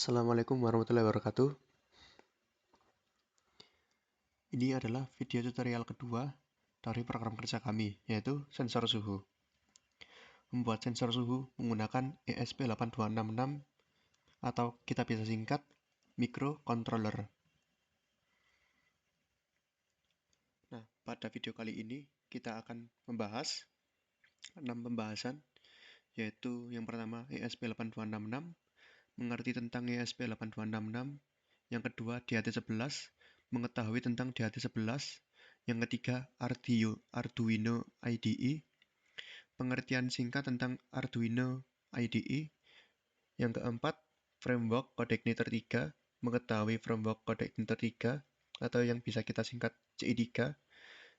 Assalamualaikum warahmatullahi wabarakatuh. Ini adalah video tutorial kedua dari program kerja kami, yaitu sensor suhu. Membuat sensor suhu menggunakan ESP8266 atau kita bisa singkat microcontroller. Nah, pada video kali ini kita akan membahas 6 pembahasan, yaitu yang pertama ESP8266, mengerti tentang ESP8266, yang kedua DHT11, mengetahui tentang DHT11, yang ketiga Arduino IDE, pengertian singkat tentang Arduino IDE, yang keempat framework Codeigniter 3, mengetahui framework Codeigniter 3 atau yang bisa kita singkat CI3,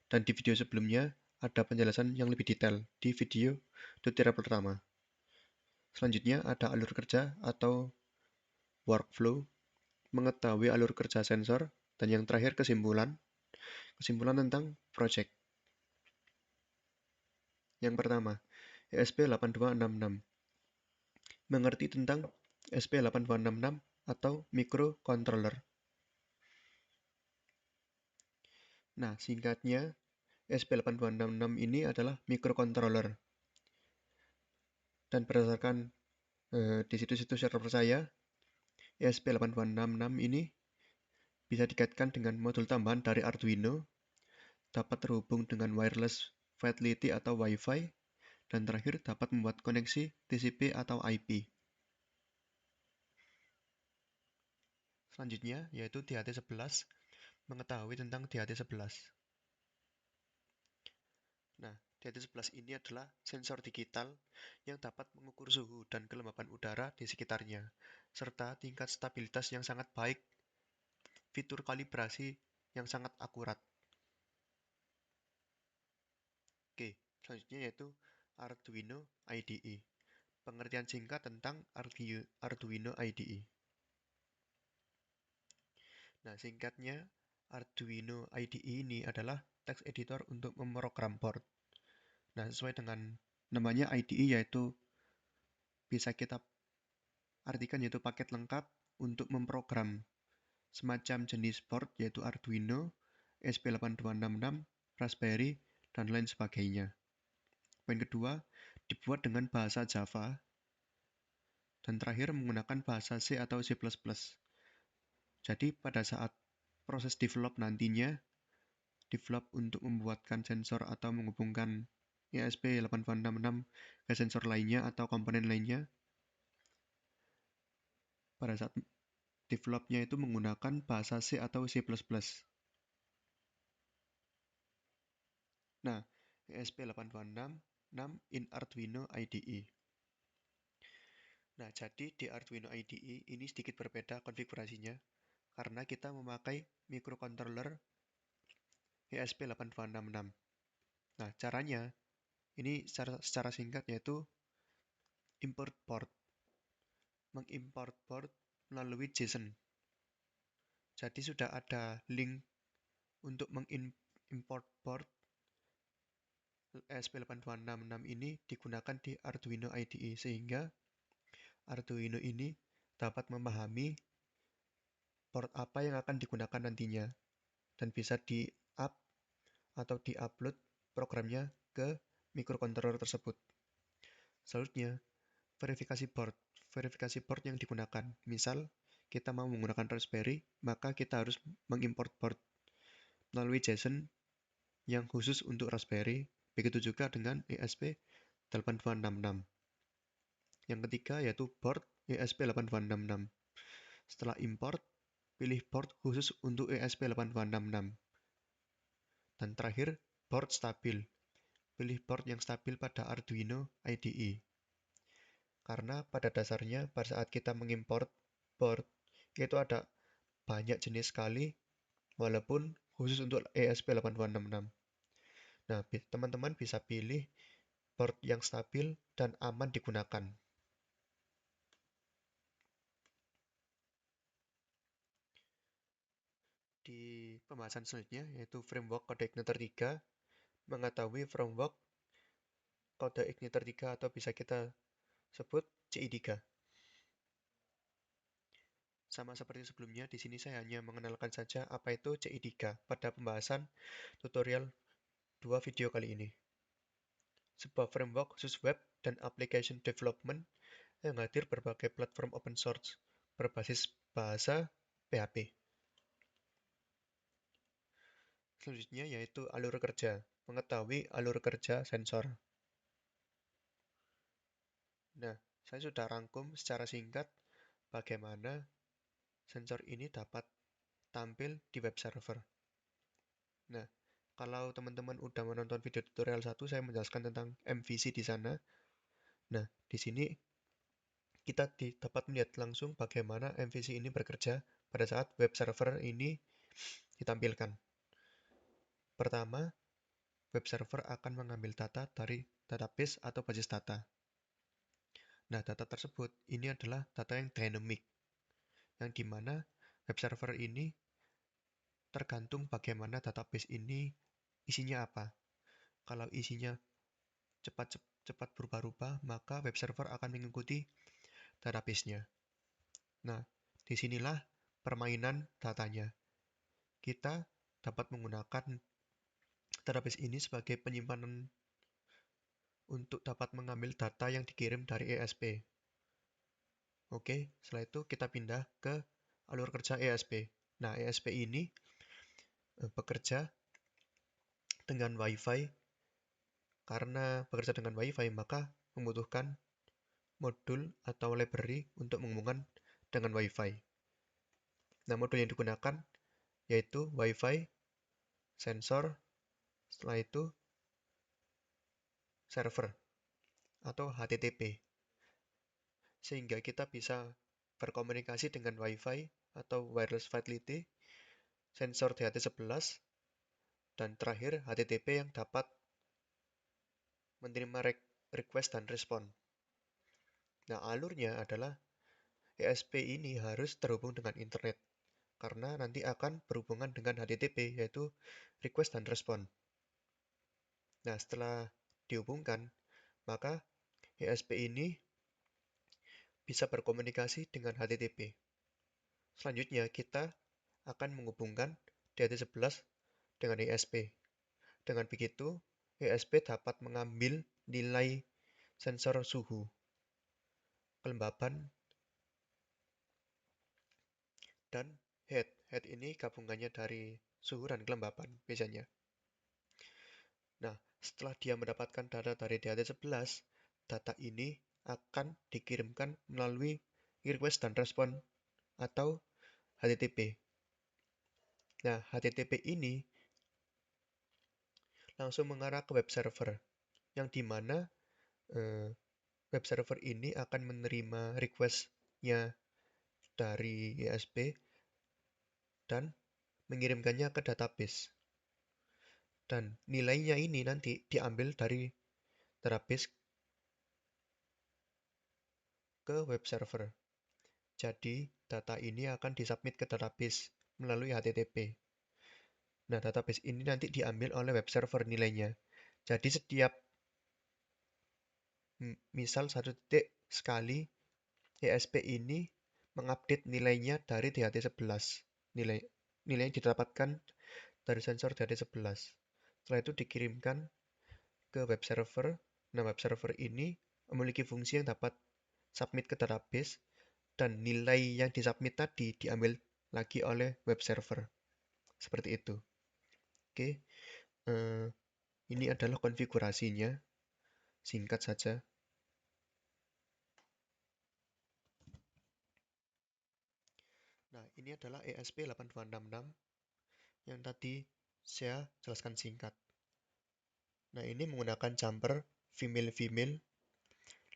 dan di video sebelumnya ada penjelasan yang lebih detail di video tutorial pertama. Selanjutnya ada alur kerja atau workflow, mengetahui alur kerja sensor, dan yang terakhir kesimpulan tentang project. Yang pertama, ESP8266. Mengerti tentang ESP8266 atau microcontroller. Nah, singkatnya ESP8266 ini adalah microcontroller. Dan berdasarkan di situs-situs server saya, ESP8266 ini bisa dikaitkan dengan modul tambahan dari Arduino, dapat terhubung dengan wireless fidelity atau Wi-Fi, dan terakhir dapat membuat koneksi TCP atau IP. Selanjutnya yaitu DHT11, mengetahui tentang DHT11. Nah, DHT11 ini adalah sensor digital yang dapat mengukur suhu dan kelembapan udara di sekitarnya, serta tingkat stabilitas yang sangat baik, fitur kalibrasi yang sangat akurat. Oke, selanjutnya yaitu Arduino IDE. Pengertian singkat tentang Arduino IDE. Nah, singkatnya Arduino IDE ini adalah text editor untuk memprogram board. Nah, sesuai dengan namanya IDE yaitu bisa kita artikan yaitu paket lengkap untuk memprogram semacam jenis board yaitu Arduino, ESP8266, Raspberry, dan lain sebagainya. Poin kedua, dibuat dengan bahasa Java, dan terakhir menggunakan bahasa C atau C++. Jadi pada saat proses develop nantinya, develop untuk membuatkan sensor atau menghubungkan ESP8266 ke sensor lainnya atau komponen lainnya, pada saat developnya itu menggunakan bahasa C atau C++. Nah, ESP8266 in Arduino IDE. Nah, jadi di Arduino IDE ini sedikit berbeda konfigurasinya karena kita memakai microcontroller ESP8266. Nah, caranya ini secara singkat yaitu import board. Mengimport board melalui JSON. Jadi sudah ada link untuk mengimport board ESP8266 ini digunakan di Arduino IDE sehingga Arduino ini dapat memahami board apa yang akan digunakan nantinya dan bisa di-up atau di-upload programnya ke microcontroller tersebut. Selanjutnya, verifikasi board yang digunakan. Misal, kita mau menggunakan Raspberry, maka kita harus mengimport board melalui JSON yang khusus untuk Raspberry. Begitu juga dengan ESP8266. Yang ketiga yaitu board ESP8266. Setelah import, pilih board khusus untuk ESP8266. Dan terakhir, board stabil. Pilih board yang stabil pada Arduino IDE. Karena pada dasarnya pada saat kita mengimport board, itu ada banyak jenis sekali, walaupun khusus untuk ESP8266. Nah, teman-teman bisa pilih board yang stabil dan aman digunakan. Di pembahasan selanjutnya, yaitu framework Codeigniter 3, mengetahui framework Codeigniter 3 atau bisa kita sebut CI3. Sama seperti sebelumnya, di sini saya hanya mengenalkan saja apa itu CI3 pada pembahasan tutorial 2 video kali ini. Sebuah framework khusus web dan application development yang hadir berbagai platform open source berbasis bahasa PHP. Selanjutnya yaitu alur kerja, mengetahui alur kerja sensor. Nah, saya sudah rangkum secara singkat bagaimana sensor ini dapat tampil di web server. Nah, kalau teman-teman udah menonton video tutorial 1, saya menjelaskan tentang MVC di sana. Nah, di sini kita dapat melihat langsung bagaimana MVC ini bekerja pada saat web server ini ditampilkan. Pertama, web server akan mengambil data dari database atau basis data. Nah, data tersebut ini adalah data yang dynamic, yang dimana web server ini tergantung bagaimana database ini isinya apa. Kalau isinya cepat berubah-ubah, maka web server akan mengikuti database-nya. Nah, disinilah permainan datanya. Kita dapat menggunakan database ini sebagai penyimpanan untuk dapat mengambil data yang dikirim dari ESP. Oke, setelah itu kita pindah ke alur kerja ESP. Nah, ESP ini bekerja dengan WiFi. Karena bekerja dengan WiFi, maka membutuhkan modul atau library untuk menghubungkan dengan WiFi. Nah, modul yang digunakan yaitu WiFi, sensor, setelah itu server atau HTTP. Sehingga kita bisa berkomunikasi dengan WiFi atau wireless fidelity, sensor DHT11, dan terakhir HTTP yang dapat menerima request dan respon. Nah, alurnya adalah ESP ini harus terhubung dengan internet, karena nanti akan berhubungan dengan HTTP, yaitu request dan respon. Nah, setelah dihubungkan, maka ESP ini bisa berkomunikasi dengan HTTP. Selanjutnya, kita akan menghubungkan DHT11 dengan ESP. Dengan begitu, ESP dapat mengambil nilai sensor suhu, kelembaban, dan head. Head ini gabungannya dari suhu dan kelembaban biasanya. Nah, setelah dia mendapatkan data dari DHT11, data ini akan dikirimkan melalui request dan respon atau HTTP. Nah, HTTP ini langsung mengarah ke web server, yang dimana web server ini akan menerima request-nya dari ESP dan mengirimkannya ke database. Dan nilainya ini nanti diambil dari database ke web server. Jadi, data ini akan disubmit ke database melalui HTTP. Nah, database ini nanti diambil oleh web server nilainya. Jadi, setiap misal 1 detik sekali, ESP ini mengupdate nilainya dari DHT11. Nilai yang didapatkan dari sensor DHT11. Setelah itu dikirimkan ke web server. Nah, web server ini memiliki fungsi yang dapat submit ke database, dan nilai yang disubmit tadi diambil lagi oleh web server. Seperti itu. Oke, ini adalah konfigurasinya. Singkat saja. Nah, ini adalah ESP8266 yang tadi saya jelaskan singkat. Nah, ini menggunakan jumper female-female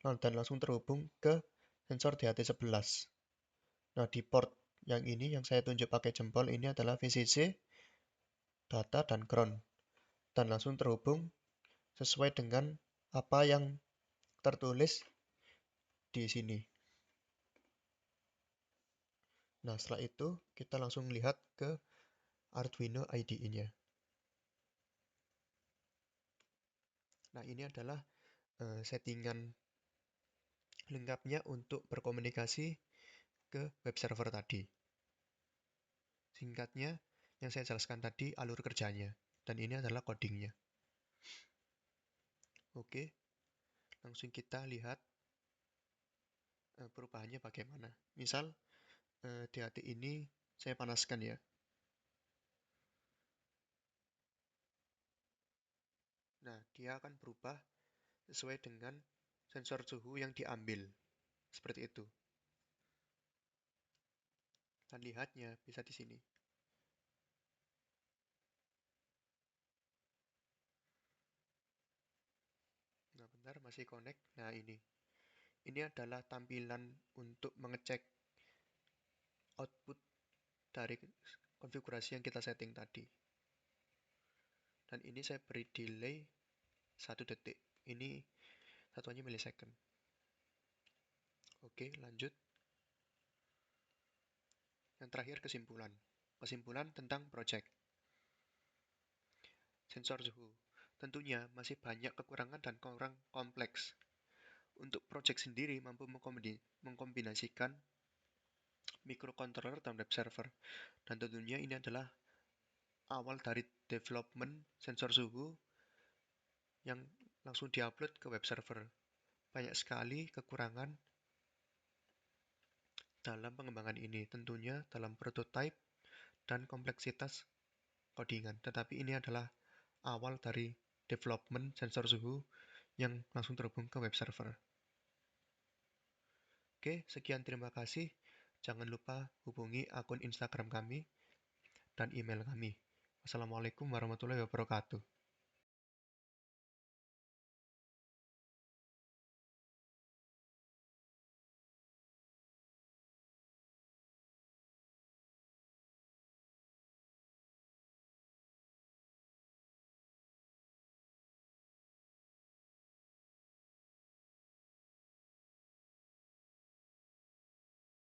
dan langsung terhubung ke sensor DHT11. Nah, di port yang ini yang saya tunjuk pakai jempol ini adalah VCC, data, dan ground. Dan langsung terhubung sesuai dengan apa yang tertulis di sini. Nah, setelah itu kita langsung lihat ke Arduino IDE-nya. Nah, ini adalah settingan lengkapnya untuk berkomunikasi ke web server tadi. Singkatnya, yang saya jelaskan tadi alur kerjanya, dan ini adalah codingnya. Oke, langsung kita lihat perubahannya bagaimana. Misal, DHT ini saya panaskan ya. Nah, dia akan berubah sesuai dengan sensor suhu yang diambil. Seperti itu. Dan lihatnya bisa di sini. Nah, bentar masih connect. Nah, ini. Ini adalah tampilan untuk mengecek output dari konfigurasi yang kita setting tadi. Dan ini saya beri delay 1 detik. Ini satuannya millisecond. Oke, lanjut. Yang terakhir kesimpulan. Kesimpulan tentang project. Sensor suhu. Tentunya masih banyak kekurangan dan kurang kompleks. Untuk project sendiri mampu mengkombinasikan microcontroller dan web server. Dan tentunya ini adalah awal dari development sensor suhu yang langsung diupload ke web server. Banyak sekali kekurangan dalam pengembangan ini, tentunya dalam prototype dan kompleksitas codingan. Tetapi ini adalah awal dari development sensor suhu yang langsung terhubung ke web server. Oke, sekian terima kasih. Jangan lupa hubungi akun Instagram kami dan email kami. Wassalamualaikum warahmatullahi wabarakatuh.